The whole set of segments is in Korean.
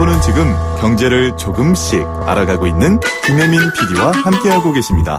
여러분은 지금 경제를 조금씩 알아가고 있는 김혜민 PD와 함께하고 계십니다.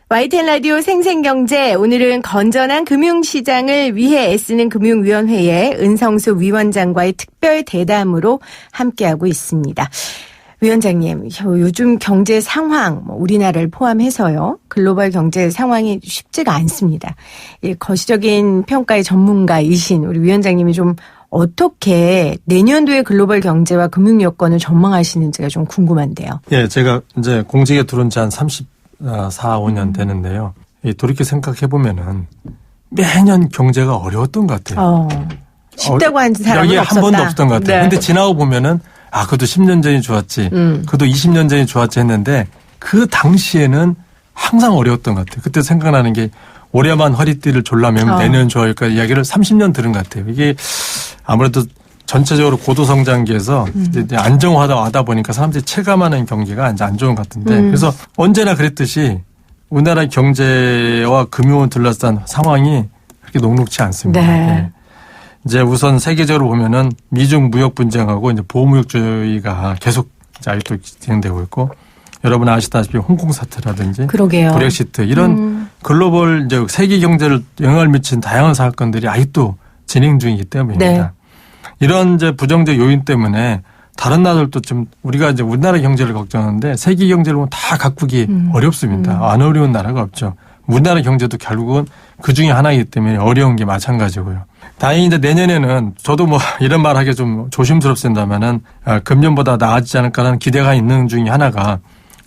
YTN 라디오 생생경제, 오늘은 건전한 금융시장을 위해 애쓰는 금융위원회의 은성수 위원장과의 특별 대담으로 함께하고 있습니다. 위원장님, 요즘 경제 상황, 우리나라를 포함해서요, 글로벌 경제 상황이 쉽지가 않습니다. 거시적인 평가의 전문가이신 우리 위원장님이 좀 어떻게 내년도의 글로벌 경제와 금융 여건을 전망하시는지가 좀 궁금한데요. 예, 제가 이제 공직에 들어온 지 한 5년 되는데요. 돌이켜 생각해 보면은 매년 경제가 어려웠던 것 같아요. 쉽다고 한 사람은 여기에 없었다. 한 번도 없던 것 같아요. 네. 근데 지나고 보면은 그래도 10년 전이 좋았지. 그래도 20년 전이 좋았지 했는데 그 당시에는 항상 어려웠던 것 같아요. 그때 생각나는 게 올해만 허리띠를 졸라매면 내년 좋아할까 이야기를 30년 들은 것 같아요. 이게 아무래도 전체적으로 고도성장기에서 이제 안정화하다 보니까 사람들이 체감하는 경기가 이제 안 좋은 것 같은데 그래서 언제나 그랬듯이 우리나라 경제와 금융을 둘러싼 상황이 그렇게 녹록치 않습니다. 네. 이제 우선 세계적으로 보면은 미중 무역 분쟁하고 이제 보호무역주의가 계속 아직도 진행되고 있고 여러분 아시다시피 홍콩 사태라든지 그러게요. 브렉시트 이런 글로벌 이제 세계 경제를 영향을 미친 다양한 사건들이 아직도 진행 중이기 때문입니다. 네. 이런 이제 부정적 요인 때문에 다른 나라들도 좀 우리가 이제 우리나라 경제를 걱정하는데 세계 경제를 보면 다 가꾸기 어렵습니다. 안 어려운 나라가 없죠. 우리나라 경제도 결국은 그 중에 하나이기 때문에 어려운 게 마찬가지고요. 다행히 이제 내년에는 저도 뭐 이런 말 하기 좀 조심스럽습니다만은 금년보다 나아지지 않을까라는 기대가 있는 중에 하나가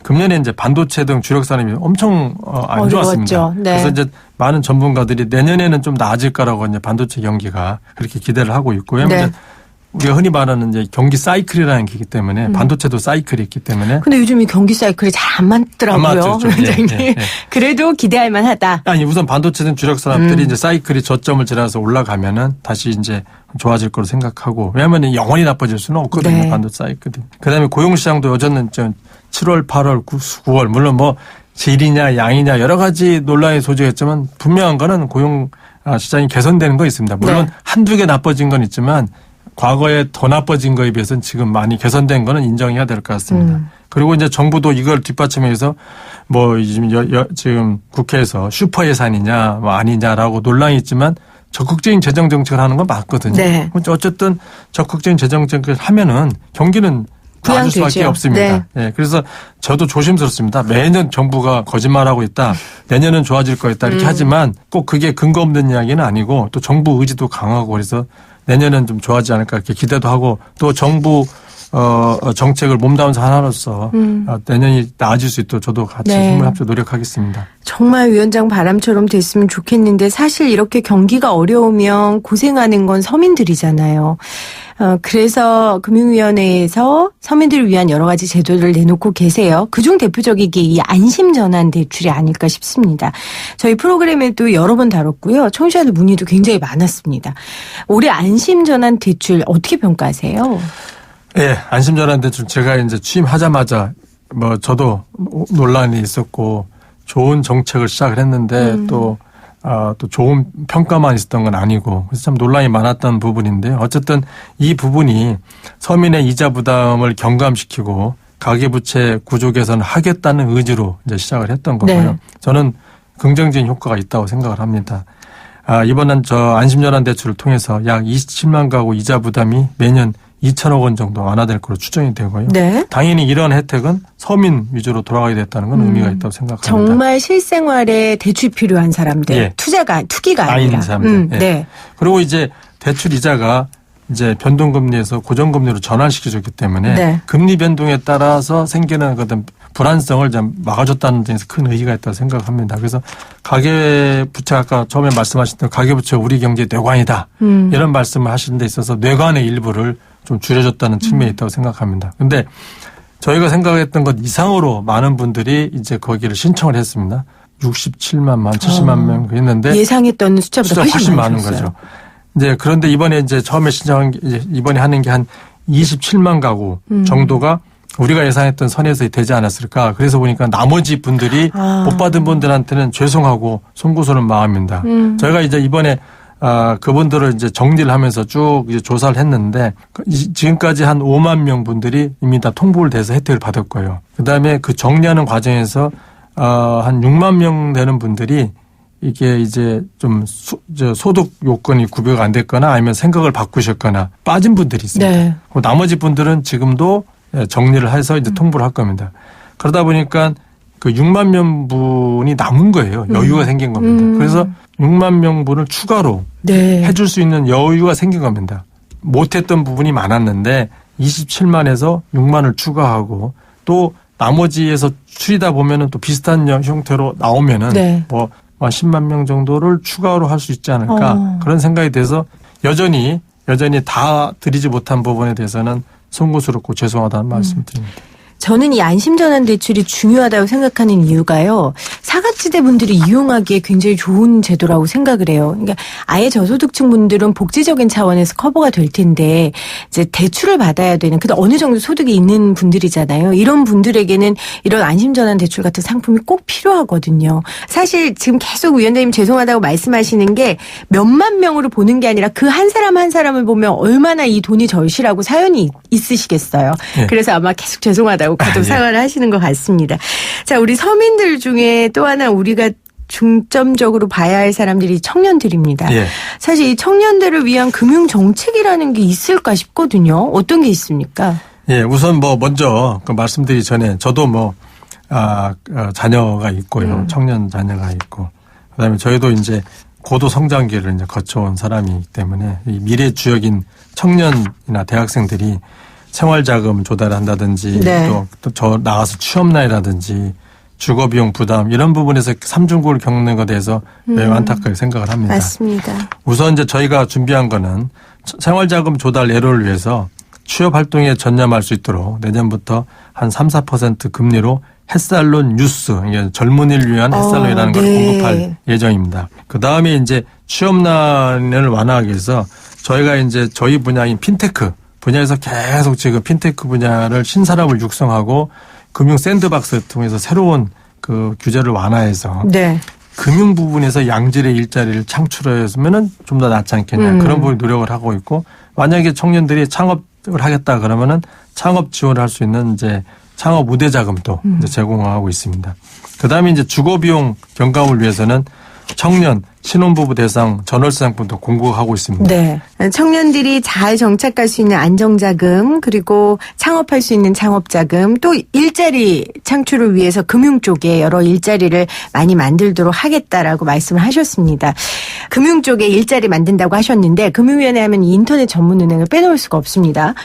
금년에 이제 반도체 등 주력 산업이 엄청 안 좋았습니다. 네. 그래서 이제 많은 전문가들이 내년에는 좀 나아질 거라고 이제 반도체 경기가 그렇게 기대를 하고 있고요. 네. 우리가 흔히 말하는 이제 경기 사이클이라는 게 있기 때문에 반도체도 사이클이 있기 때문에. 근데 요즘 이 경기 사이클이 잘 안 맞더라고요. 안 맞죠, 좀. 위원장님. 예. 그래도 기대할 만하다. 아니 우선 반도체 등 주력 산업들이 이제 사이클이 저점을 지나서 올라가면은 다시 이제 좋아질 거로 생각하고 왜냐하면 영원히 나빠질 수는 없거든요. 네. 반도체 사이클이. 그다음에 고용시장도 여전히 7월, 8월, 9월 물론 뭐 질이냐 양이냐 여러 가지 논란이 소지했지만 분명한 거는 고용 시장이 개선되는 거 있습니다. 물론 네. 한두 개 나빠진 건 있지만 과거에 더 나빠진 거에 비해서는 지금 많이 개선된 거는 인정해야 될 것 같습니다. 그리고 이제 정부도 이걸 뒷받침해서 뭐 지금 국회에서 슈퍼 예산이냐 뭐 아니냐라고 논란이 있지만 적극적인 재정 정책을 하는 건 맞거든요. 네. 어쨌든 적극적인 재정 정책을 하면은 경기는 나아질 수밖에 없습니다. 네. 그래서 저도 조심스럽습니다. 매년 정부가 거짓말하고 있다. 내년은 좋아질 거였다. 이렇게 하지만 꼭 그게 근거 없는 이야기는 아니고 또 정부 의지도 강하고 그래서 내년은 좀 좋아지지 않을까 이렇게 기대도 하고 또 정부 정책을 몸담아서 하나로서 내년이 나아질 수 있도록 저도 같이 힘을 합쳐 노력하겠습니다. 정말 위원장 바람처럼 됐으면 좋겠는데 사실 이렇게 경기가 어려우면 고생하는 건 서민들이잖아요. 그래서 금융위원회에서 서민들을 위한 여러 가지 제도를 내놓고 계세요. 그중 대표적이게 이 안심전환 대출이 아닐까 싶습니다. 저희 프로그램에도 여러 번 다뤘고요. 청취자들 문의도 굉장히 많았습니다. 올해 안심전환 대출 어떻게 평가하세요? 예, 안심전환 대출 제가 이제 취임하자마자 뭐 저도 논란이 있었고 좋은 정책을 시작을 했는데 또 좋은 평가만 있었던 건 아니고 그래서 참 논란이 많았던 부분인데 어쨌든 이 부분이 서민의 이자 부담을 경감시키고 가계부채 구조 개선을 하겠다는 의지로 이제 시작을 했던 거고요. 네. 저는 긍정적인 효과가 있다고 생각을 합니다. 이번엔 저 안심전환 대출을 통해서 약 27만 가구 이자 부담이 매년 2천억 원 정도 완화될 것으로 추정이 되고요. 네. 당연히 이런 혜택은 서민 위주로 돌아가게 됐다는 건 의미가 있다고 생각합니다. 정말 실생활에 대출 필요한 사람들, 예. 투기가 아니라. 사람들. 예. 네. 그리고 이제 대출 이자가 이제 변동금리에서 고정금리로 전환시켜줬기 때문에 네. 금리 변동에 따라서 생기는 어떤 불안성을 좀 막아줬다는 점에서 큰 의의가 있다고 생각합니다. 그래서 가계부채 아까 처음에 말씀하셨던 가계부채 우리 경제의 뇌관이다. 이런 말씀을 하시는 데 있어서 뇌관의 일부를 좀 줄여줬다는 측면이 있다고 생각합니다. 그런데 저희가 생각했던 것 이상으로 많은 분들이 이제 거기를 신청을 했습니다. 67만 명, 70만 명 했는데 예상했던 숫자보다 훨씬 많은 많으셨어요. 거죠. 이제 그런데 이번에 이제 처음에 신청한 게 이번에 하는 게 한 27만 가구 정도가 우리가 예상했던 선에서 되지 않았을까. 그래서 보니까 나머지 분들이 못 받은 분들한테는 죄송하고 송구스러운 마음입니다. 저희가 이제 이번에 그분들을 이제 정리를 하면서 쭉 이제 조사를 했는데 지금까지 한 5만 명 분들이 이미 다 통보를 돼서 혜택을 받을 거예요. 그다음에 그 정리하는 과정에서 한 6만 명 되는 분들이 이게 이제 좀 소득 요건이 구비가 안 됐거나 아니면 생각을 바꾸셨거나 빠진 분들이 있습니다. 네. 나머지 분들은 지금도 정리를 해서 이제 통보를 할 겁니다. 그러다 보니까 그 6만 명분이 남은 거예요. 여유가 생긴 겁니다. 그래서 6만 명분을 추가로 네. 해줄 수 있는 여유가 생긴 겁니다. 못했던 부분이 많았는데 27만에서 6만을 추가하고 또 나머지에서 추리다 보면은 또 비슷한 형태로 나오면은 네. 뭐 10만 명 정도를 추가로 할 수 있지 않을까 그런 생각이 돼서 여전히 다 드리지 못한 부분에 대해서는 송구스럽고 죄송하다는 말씀을 드립니다. 저는 이 안심전환대출이 중요하다고 생각하는 이유가요. 사각지대 분들이 이용하기에 굉장히 좋은 제도라고 생각을 해요. 그러니까 아예 저소득층 분들은 복지적인 차원에서 커버가 될 텐데 이제 대출을 받아야 되는 근데 어느 정도 소득이 있는 분들이잖아요. 이런 분들에게는 이런 안심전환대출 같은 상품이 꼭 필요하거든요. 사실 지금 계속 위원장님 죄송하다고 말씀하시는 게 몇만 명으로 보는 게 아니라 그 한 사람 한 사람을 보면 얼마나 이 돈이 절실하고 사연이 있으시겠어요. 네. 그래서 아마 계속 죄송하다고 가끔 사과를 하시는 것 같습니다. 자, 우리 서민들 중에 또 하나 우리가 중점적으로 봐야 할 사람들이 청년들입니다. 예. 사실 이 청년들을 위한 금융 정책이라는 게 있을까 싶거든요. 어떤 게 있습니까? 예, 우선 먼저 그 말씀드리기 전에 저도 자녀가 있고요. 청년 자녀가 있고. 그다음에 저희도 이제 고도 성장기를 이제 거쳐온 사람이기 때문에 이 미래 주역인 청년이나 대학생들이 생활자금 조달한다든지 네. 또 저 나가서 취업난이라든지 주거비용 부담 이런 부분에서 삼중고를 겪는 것에 대해서 매우 안타깝게 생각을 합니다. 맞습니다. 우선 이제 저희가 준비한 거는 생활자금 조달 예로를 위해서 취업활동에 전념할 수 있도록 내년부터 한 3, 4% 금리로 햇살론 뉴스, 이게 젊은이를 위한 햇살론이라는 걸 네. 공급할 예정입니다. 그 다음에 이제 취업난을 완화하기 위해서 저희가 이제 저희 분야인 핀테크 분야에서 계속 지금 핀테크 분야를 신산업을 육성하고 금융 샌드박스를 통해서 새로운 그 규제를 완화해서 네. 금융 부분에서 양질의 일자리를 창출했으면은 좀 더 낫지 않겠냐 그런 부분 노력을 하고 있고 만약에 청년들이 창업을 하겠다 그러면은 창업 지원을 할 수 있는 이제 창업 우대 자금도 이제 제공하고 있습니다. 그다음에 이제 주거 비용 경감을 위해서는 청년 신혼부부 대상 전월세 상품도 공급하고 있습니다. 네. 청년들이 잘 정착할 수 있는 안정자금 그리고 창업할 수 있는 창업자금 또 일자리 창출을 위해서 금융 쪽에 여러 일자리를 많이 만들도록 하겠다라고 말씀을 하셨습니다. 금융 쪽에 일자리 만든다고 하셨는데 금융위원회 하면 인터넷 전문은행을 빼놓을 수가 없습니다.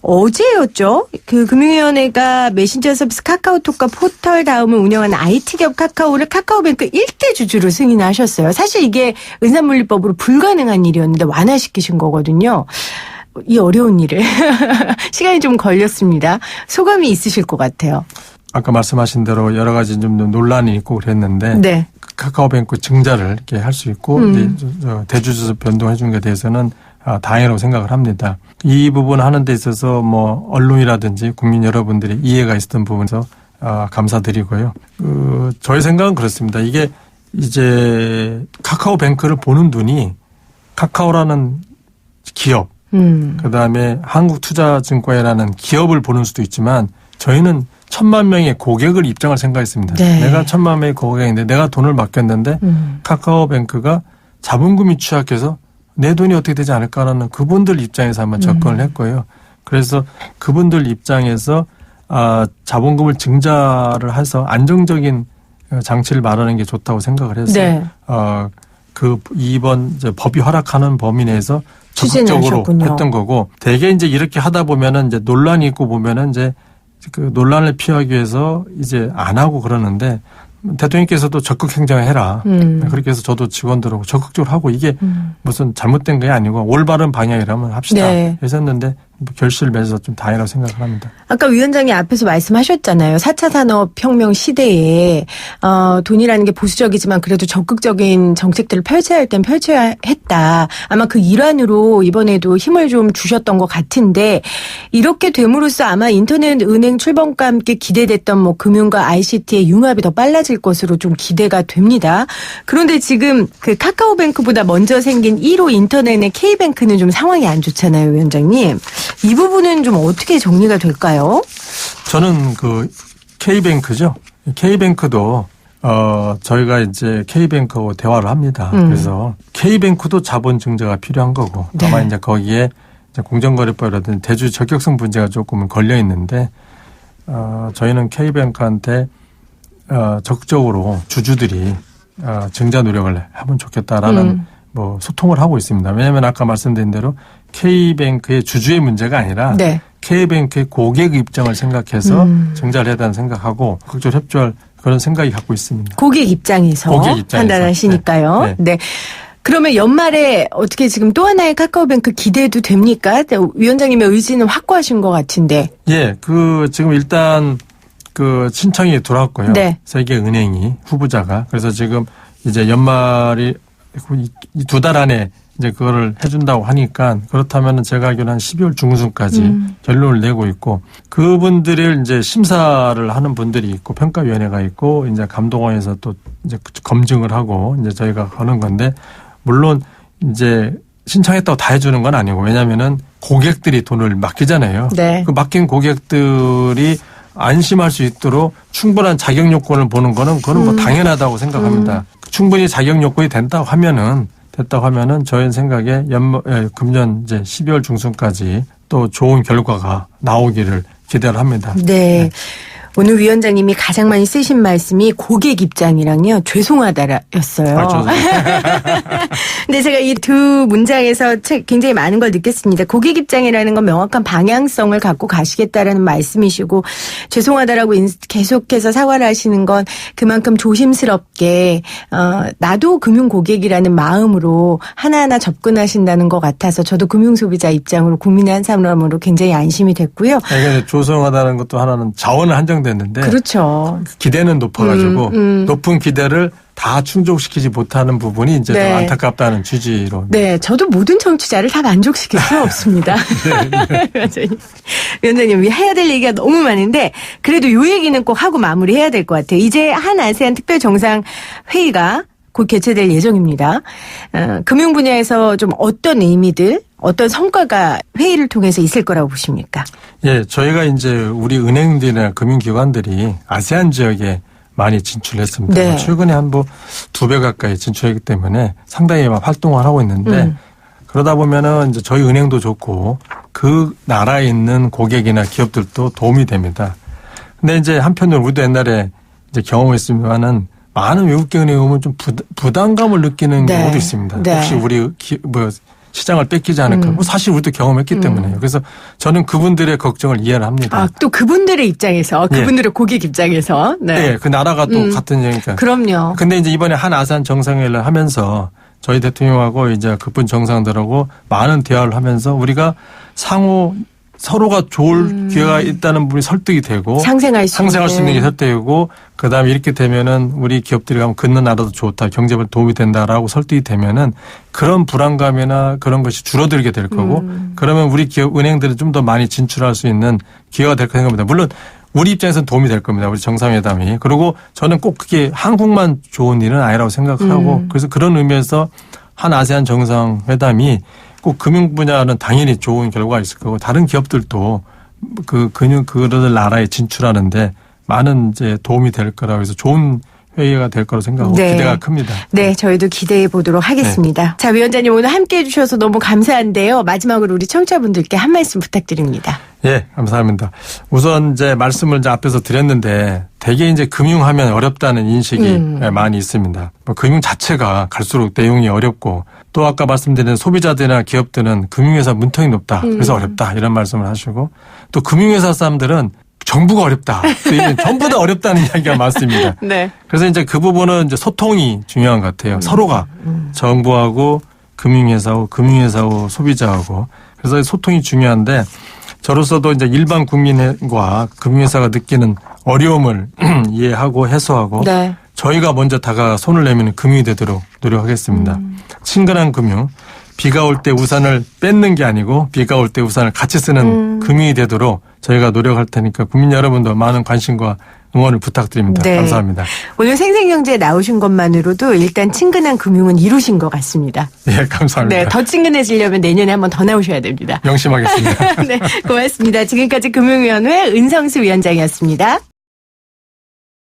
어제였죠. 그 금융위원회가 메신저 서비스 카카오톡과 포털 다음을 운영하는 IT기업 카카오를 카카오뱅크 1대 주주로 승인하셨어요. 사실 이게 은산물리법으로 불가능한 일이었는데 완화시키신 거거든요. 이 어려운 일을 시간이 좀 걸렸습니다. 소감이 있으실 것 같아요. 아까 말씀하신 대로 여러 가지 좀 논란이 있고 그랬는데 네. 카카오뱅크 증자를 이렇게 할 수 있고 이제 대주주 변동해 준 것에 대해서는 다행이라고 생각을 합니다. 이 부분 하는 데 있어서 언론이라든지 국민 여러분들이 이해가 있었던 부분에서 감사드리고요. 저의 생각은 그렇습니다. 이게 이제 카카오뱅크를 보는 눈이 카카오라는 기업, 그다음에 한국투자증권이라는 기업을 보는 수도 있지만 저희는 1,000만 명의 고객을 입장을 생각했습니다. 네. 내가 1,000만 명의 고객인데 내가 돈을 맡겼는데 카카오뱅크가 자본금이 취약해서 내 돈이 어떻게 되지 않을까라는 그분들 입장에서 한번 접근을 했고요. 그래서 그분들 입장에서 자본금을 증자를 해서 안정적인 장치를 마련하는 게 좋다고 생각을 해서 네. 이번 이제 법이 허락하는 범위 내에서 적극적으로 추진하셨군요. 했던 거고 대개 이제 이렇게 하다 보면은 이제 논란이 있고 보면은 이제 그 논란을 피하기 위해서 이제 안 하고 그러는데 대통령께서도 적극 행정을 해라. 그렇게 해서 저도 직원들하고 적극적으로 하고 이게 무슨 잘못된 게 아니고 올바른 방향이라면 합시다. 네. 했었는데 결실을 맺어서 좀 다행이라고 생각을 합니다. 아까 위원장이 앞에서 말씀하셨잖아요. 4차 산업혁명 시대에 돈이라는 게 보수적이지만 그래도 적극적인 정책들을 펼쳐야 할 땐 펼쳐야 했다. 아마 그 일환으로 이번에도 힘을 좀 주셨던 것 같은데 이렇게 됨으로써 아마 인터넷 은행 출범과 함께 기대됐던 뭐 금융과 ICT의 융합이 더 빨라질 것으로 좀 기대가 됩니다. 그런데 지금 그 카카오뱅크보다 먼저 생긴 1호 인터넷의 K뱅크는 좀 상황이 안 좋잖아요, 위원장님. 이 부분은 좀 어떻게 정리가 될까요? 저는 그 K뱅크죠. K뱅크도 저희가 이제 K뱅크하고 대화를 합니다. 그래서 K뱅크도 자본 증자가 필요한 거고 아마 이제 거기에 이제 공정거래법이라든지 대주 적격성 문제가 조금은 걸려 있는데 저희는 K뱅크한테 적극적으로 주주들이 증자 노력을 하면 좋겠다라는 뭐 소통을 하고 있습니다. 왜냐하면 아까 말씀드린 대로 K뱅크의 주주의 문제가 아니라 네. K뱅크의 고객 입장을 생각해서 증자를 해야 된다는 생각하고 적극적으로 협조할 그런 생각이 갖고 있습니다. 고객 입장에서 판단하시니까요. 네. 네. 그러면 연말에 어떻게 지금 또 하나의 카카오뱅크 기대도 됩니까? 위원장님의 의지는 확고하신 것 같은데. 예, 지금 일단 그 신청이 들어왔고요. 네. 세계은행이 후보자가. 그래서 지금 이제 연말이 이 2달 안에 이제 그거를 해준다고 하니까 그렇다면은 제가 알기로는 한 12월 중순까지 결론을 내고 있고 그분들을 이제 심사를 하는 분들이 있고 평가위원회가 있고 이제 감독원에서 또 이제 검증을 하고 이제 저희가 하는 건데 물론 이제 신청했다고 다 해주는 건 아니고 왜냐면은 고객들이 돈을 맡기잖아요. 네. 그 맡긴 고객들이 안심할 수 있도록 충분한 자격 요건을 보는 거는 그거는 뭐 당연하다고 생각합니다. 충분히 자격 요건이 됐다고 하면은 저희 생각에 금년 이제 12월 중순까지 또 좋은 결과가 나오기를 기대를 합니다. 네. 오늘 위원장님이 가장 많이 쓰신 말씀이 고객 입장이랑요. 죄송하다였어요. 근데 제가 이 두 문장에서 굉장히 많은 걸 느꼈습니다. 고객 입장이라는 건 명확한 방향성을 갖고 가시겠다라는 말씀이시고 죄송하다라고 계속해서 사과를 하시는 건 그만큼 조심스럽게 나도 금융 고객이라는 마음으로 하나하나 접근하신다는 것 같아서 저도 금융소비자 입장으로 국민의 한 사람으로 굉장히 안심이 됐고요. 조성하다는 것도 하나는 자원을 한정됐는데 그렇죠. 기대는 높아가지고 높은 기대를 다 충족시키지 못하는 부분이 이제 네. 좀 안타깝다는 취지로. 네, 저도 모든 청취자를 다 만족시킬 수는 없습니다. 위원장님, 해야 될 얘기가 너무 많은데 그래도 요 얘기는 꼭 하고 마무리해야 될 것 같아요. 이제 한 아세안 특별정상회의가 곧 개최될 예정입니다. 금융 분야에서 좀 어떤 의미들, 어떤 성과가 회의를 통해서 있을 거라고 보십니까? 예, 저희가 이제 우리 은행들이나 금융기관들이 아세안 지역에 많이 진출했습니다. 네. 최근에 한 2배 가까이 진출했기 때문에 상당히 활동을 하고 있는데 그러다 보면은 이제 저희 은행도 좋고 그 나라에 있는 고객이나 기업들도 도움이 됩니다. 근데 이제 한편으로 우리도 옛날에 이제 경험했습니다만은 많은 외국계 은행에 오면 좀 부담감을 느끼는 네. 경우도 있습니다. 네. 혹시 우리 시장을 뺏기지 않을까. 사실 우리도 경험했기 때문에요. 그래서 저는 그분들의 걱정을 이해를 합니다. 또 그분들의 입장에서, 그분들의 고객 입장에서. 네. 그 나라가 또 같은 얘기니까. 그럼요. 근데 이제 이번에 한 아세안 정상회의를 하면서 저희 대통령하고 이제 그분 정상들하고 많은 대화를 하면서 우리가 상호 서로가 좋을 기회가 있다는 부분이 설득이 되고 상생할 수 있는 게 설득이고 그다음에 이렇게 되면은 우리 기업들이 가면 긋는 나라도 좋다. 경제에 도움이 된다라고 설득이 되면은 그런 불안감이나 그런 것이 줄어들게 될 거고 그러면 우리 기업 은행들은 좀 더 많이 진출할 수 있는 기회가 될 거라 생각합니다. 물론 우리 입장에서는 도움이 될 겁니다. 우리 정상회담이. 그리고 저는 꼭 그게 한국만 좋은 일은 아니라고 생각을 하고 그래서 그런 의미에서 한 아세안 정상회담이 꼭 금융 분야는 당연히 좋은 결과가 있을 거고 다른 기업들도 그런 나라에 진출하는데 많은 이제 도움이 될 거라고 해서 좋은 회의가 될 거라고 생각하고 네. 기대가 큽니다. 네, 저희도 기대해 보도록 하겠습니다. 네. 자, 위원장님 오늘 함께해 주셔서 너무 감사한데요. 마지막으로 우리 청취자분들께 한 말씀 부탁드립니다. 예, 감사합니다. 우선 이제 말씀을 이제 앞에서 드렸는데 되게 이제 금융하면 어렵다는 인식이 많이 있습니다. 금융 자체가 갈수록 내용이 어렵고 또 아까 말씀드린 소비자들이나 기업들은 금융회사 문턱이 높다. 그래서 어렵다. 이런 말씀을 하시고 또 금융회사 사람들은 정부가 어렵다. 전부 다 어렵다는 이야기가 많습니다. 네. 그래서 이제 그 부분은 이제 소통이 중요한 것 같아요. 서로가 정부하고 금융회사하고 소비자하고 그래서 소통이 중요한데 저로서도 이제 일반 국민과 금융회사가 느끼는 어려움을 이해하고 해소하고 네. 저희가 먼저 다가 손을 내미는 금융이 되도록 노력하겠습니다. 친근한 금융, 비가 올 때 우산을 뺏는 게 아니고 비가 올 때 우산을 같이 쓰는 금융이 되도록 저희가 노력할 테니까 국민 여러분도 많은 관심과 응원을 부탁드립니다. 네. 감사합니다. 오늘 생생경제에 나오신 것만으로도 일단 친근한 금융은 이루신 것 같습니다. 네, 감사합니다. 네, 더 친근해지려면 내년에 한번 더 나오셔야 됩니다. 명심하겠습니다. 네, 고맙습니다. 지금까지 금융위원회 은성수 위원장이었습니다.